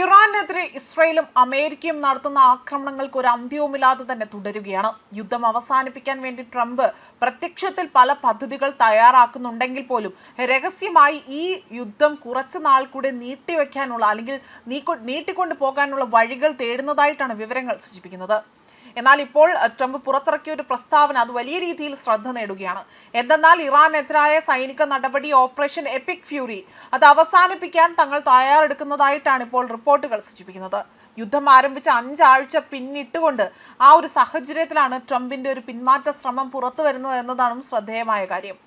ഇറാനെതിരെ ഇസ്രയേലും അമേരിക്കയും നടത്തുന്ന ആക്രമണങ്ങൾക്ക് ഒരു അന്ത്യവുമില്ലാതെ തന്നെ തുടരുകയാണ്. യുദ്ധം അവസാനിപ്പിക്കാൻ വേണ്ടി ട്രംപ് പ്രത്യക്ഷത്തിൽ പല പദ്ധതികൾ തയ്യാറാക്കുന്നുണ്ടെങ്കിൽ പോലും രഹസ്യമായി ഈ യുദ്ധം കുറച്ചു നാൾ കൂടെ നീട്ടിവെക്കാനുള്ള അല്ലെങ്കിൽ നീട്ടിക്കൊണ്ടു പോകാനുള്ള വഴികൾ തേടുന്നതായിട്ടാണ് വിവരങ്ങൾ സൂചിപ്പിക്കുന്നത്. എന്നാൽ ഇപ്പോൾ ട്രംപ് പുറത്തിറക്കിയ ഒരു പ്രസ്താവന അത് വലിയ രീതിയിൽ ശ്രദ്ധ നേടുകയാണ്. എന്തെന്നാൽ ഇറാനെതിരായ സൈനിക നടപടി ഓപ്പറേഷൻ എപ്പിക് ഫ്യൂറി അത് അവസാനിപ്പിക്കാൻ തങ്ങൾ തയ്യാറെടുക്കുന്നതായിട്ടാണ് ഇപ്പോൾ റിപ്പോർട്ടുകൾ സൂചിപ്പിക്കുന്നത്. യുദ്ധം ആരംഭിച്ച 5 ആഴ്ച പിന്നിട്ടുകൊണ്ട് ആ ഒരു സാഹചര്യത്തിലാണ് ട്രംപിന്റെ ഒരു പിന്മാറ്റ ശ്രമം പുറത്തു വരുന്നത് എന്നതാണ് ശ്രദ്ധേയമായ കാര്യം.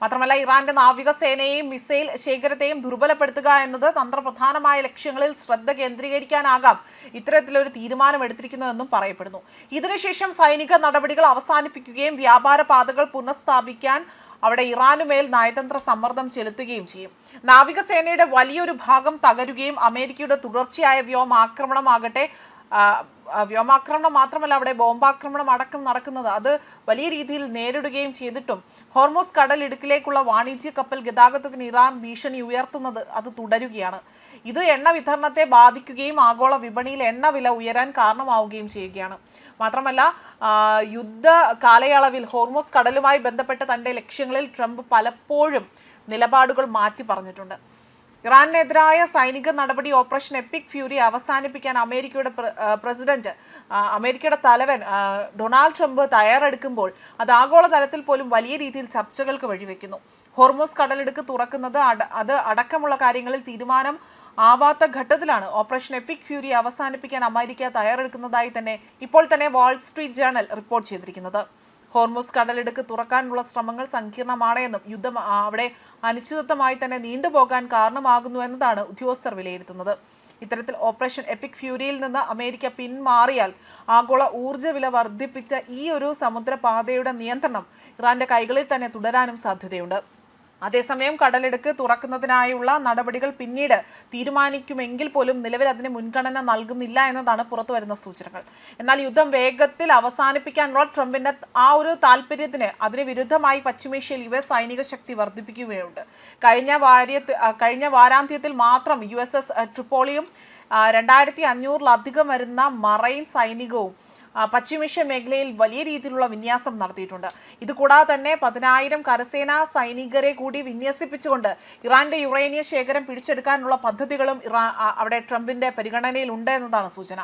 മാത്രമല്ല, ഇറാന്റെ നാവികസേനയെയും മിസൈൽ ശേഖരത്തെയും ദുർബലപ്പെടുത്തുക എന്നത് തന്ത്രപ്രധാനമായ ലക്ഷ്യങ്ങളിൽ ശ്രദ്ധ കേന്ദ്രീകരിക്കാനാകാം ഇത്തരത്തിലൊരു തീരുമാനം എടുത്തിരിക്കുന്നതെന്നും പറയപ്പെടുന്നു. ഇതിനുശേഷം സൈനിക നടപടികൾ അവസാനിപ്പിക്കുകയും വ്യാപാര പാതകൾ പുനഃസ്ഥാപിക്കാൻ അവിടെ ഇറാനുമേൽ നയതന്ത്ര സമ്മർദ്ദം ചെലുത്തുകയും ചെയ്യും. നാവികസേനയുടെ വലിയൊരു ഭാഗം തകരുകയും അമേരിക്കയുടെ തുടർച്ചയായ വ്യോമാക്രമണം മാത്രമല്ല അവിടെ ബോംബാക്രമണം അടക്കം നടക്കുന്നത് അത് വലിയ രീതിയിൽ നേരിടുകയും ചെയ്തിട്ടും ഹോർമൂസ് കടലിടുക്കിലേക്കുള്ള വാണിജ്യ കപ്പൽ ഗതാഗതത്തിന് ഇറാൻ ഭീഷണി ഉയർത്തുന്നത് അത് തുടരുകയാണ്. ഇത് എണ്ണ വിതരണത്തെ ബാധിക്കുകയും ആഗോള വിപണിയിൽ എണ്ണവില ഉയരാൻ കാരണമാവുകയും ചെയ്യുകയാണ്. മാത്രമല്ല, യുദ്ധ കാലയളവിൽ ഹോർമൂസ് കടലുമായി ബന്ധപ്പെട്ട തന്റെ ലക്ഷ്യങ്ങളിൽ ട്രംപ് പലപ്പോഴും നിലപാടുകൾ മാറ്റി പറഞ്ഞിട്ടുണ്ട്. ഇറാനെതിരായ സൈനിക നടപടി ഓപ്പറേഷൻ എപ്പിക് ഫ്യൂറി അവസാനിപ്പിക്കാൻ അമേരിക്കയുടെ തലവൻ ഡൊണാൾഡ് ട്രംപ് തയ്യാറെടുക്കുമ്പോൾ അത് ആഗോളതലത്തിൽ പോലും വലിയ രീതിയിൽ ചർച്ചകൾക്ക് വഴിവെക്കുന്നു. ഹോർമൂസ് കടലിടുക്ക് തുറക്കുന്നത് അത് അടക്കമുള്ള കാര്യങ്ങളിൽ തീരുമാനം ആവാത്ത ഘട്ടത്തിലാണ് ഓപ്പറേഷൻ എപ്പിക് ഫ്യൂറി അവസാനിപ്പിക്കാൻ അമേരിക്ക തയ്യാറെടുക്കുന്നതായി ഇപ്പോൾ തന്നെ വാൾ സ്ട്രീറ്റ് ജേർണൽ റിപ്പോർട്ട് ചെയ്തിരിക്കുന്നത്. ഹോർമൂസ് കടലിടുക്ക് തുറക്കാനുള്ള ശ്രമങ്ങൾ സങ്കീർണമാണ് എന്നും യുദ്ധം അവിടെ അനിശ്ചിതത്വമായി തന്നെ നീണ്ടുപോകാൻ കാരണമാകുന്നു എന്നതാണ് ഉദ്യോഗസ്ഥർ വിലയിരുത്തുന്നത്. ഇത്തരത്തിൽ ഓപ്പറേഷൻ എപ്പിക് ഫ്യൂരിയിൽ നിന്ന് അമേരിക്ക പിന്മാറിയാൽ ആഗോള ഊർജ്ജ വില വർദ്ധിപ്പിച്ച ഈ ഒരു സമുദ്രപാതയുടെ നിയന്ത്രണം ഇറാന്റെ കൈകളിൽ തന്നെ തുടരാനും സാധ്യതയുണ്ട്. അതേസമയം കടലിടുക്ക് തുറക്കുന്നതിനായുള്ള നടപടികൾ പിന്നീട് തീരുമാനിക്കുമെങ്കിൽ പോലും നിലവിൽ അതിന് മുൻഗണന നൽകുന്നില്ല എന്നതാണ് പുറത്തുവരുന്ന സൂചനകൾ. എന്നാൽ യുദ്ധം വേഗത്തിൽ അവസാനിപ്പിക്കാനുള്ള ട്രംപിന്റെ ആ ഒരു താല്പര്യത്തിന് അതിന് വിരുദ്ധമായി പശ്ചിമേഷ്യയിൽ US സൈനിക ശക്തി വർദ്ധിപ്പിക്കുകയുണ്ട്. കഴിഞ്ഞ വാരാന്ത്യത്തിൽ മാത്രം USS ട്രിപ്പോളിയും 2500-ലധികം വരുന്ന മറൈൻ സൈനികവും പശ്ചിമേഷ്യൻ മേഖലയിൽ വലിയ രീതിയിലുള്ള വിന്യാസം നടത്തിയിട്ടുണ്ട്. ഇതുകൂടാതെ തന്നെ 10,000 കരസേനാ സൈനികരെ കൂടി വിന്യസിപ്പിച്ചുകൊണ്ട് ഇറാന്റെ യുറേനിയം ശേഖരം പിടിച്ചെടുക്കാനുള്ള പദ്ധതികളും അവിടെ ട്രംപിന്റെ പരിഗണനയിൽ ഉണ്ട് എന്നതാണ് സൂചന.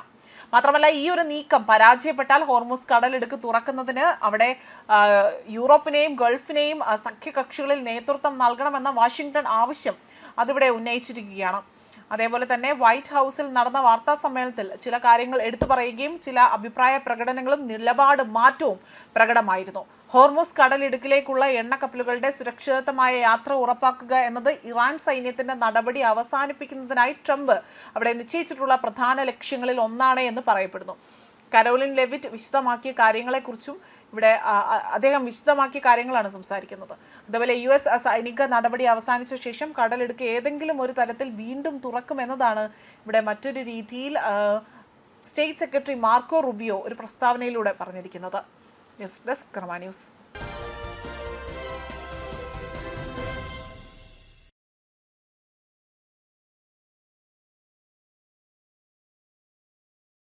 മാത്രമല്ല, ഈ ഒരു നീക്കം പരാജയപ്പെട്ടാൽ ഹോർമൂസ് കടലിടുക്ക് തുറക്കുന്നതിന് അവിടെ യൂറോപ്പിനെയും ഗൾഫിനെയും സഖ്യകക്ഷികളിൽ നേതൃത്വം നൽകണമെന്ന വാഷിംഗ്ടൺ ആവശ്യം അതിവിടെ ഉന്നയിച്ചിരിക്കുകയാണ്. അതേപോലെ തന്നെ വൈറ്റ് ഹൗസിൽ നടന്ന വാർത്താ സമ്മേളനത്തിൽ ചില കാര്യങ്ങൾ എടുത്തു പറയുകയും ചില അഭിപ്രായ പ്രകടനങ്ങളും നിലപാട് മാറ്റവും പ്രകടമായിരുന്നു. ഹോർമൂസ് കടലിടുക്കിലേക്കുള്ള എണ്ണക്കപ്പലുകളുടെ സുരക്ഷിതമായ യാത്ര ഉറപ്പാക്കുക എന്നത് ഇറാൻ സൈന്യത്തിന്റെ നടപടി അവസാനിപ്പിക്കുന്നതിനായി ട്രംപ് അവിടെ നിശ്ചയിച്ചിട്ടുള്ള പ്രധാന ലക്ഷ്യങ്ങളിൽ ഒന്നാണ് എന്ന് പറയപ്പെടുന്നു. കരോലിൻ ലെവിറ്റ് വിശദമാക്കിയ കാര്യങ്ങളെക്കുറിച്ചും അദ്ദേഹം വിശദമാക്കിയ കാര്യങ്ങളാണ് സംസാരിക്കുന്നത്. അതുപോലെ US സൈനിക നടപടി അവസാനിച്ച ശേഷം കടലിടുക്ക് ഏതെങ്കിലും ഒരു തരത്തിൽ വീണ്ടും തുറക്കുമെന്നതാണ് ഇവിടെ മറ്റൊരു രീതിയിൽ സ്റ്റേറ്റ് സെക്രട്ടറി മാർക്കോ റുബിയോ ഒരു പ്രസ്താവനയിലൂടെ പറഞ്ഞിരിക്കുന്നത്. ന്യൂസ് ഡെസ്ക് കർമ്മ ന്യൂസ്.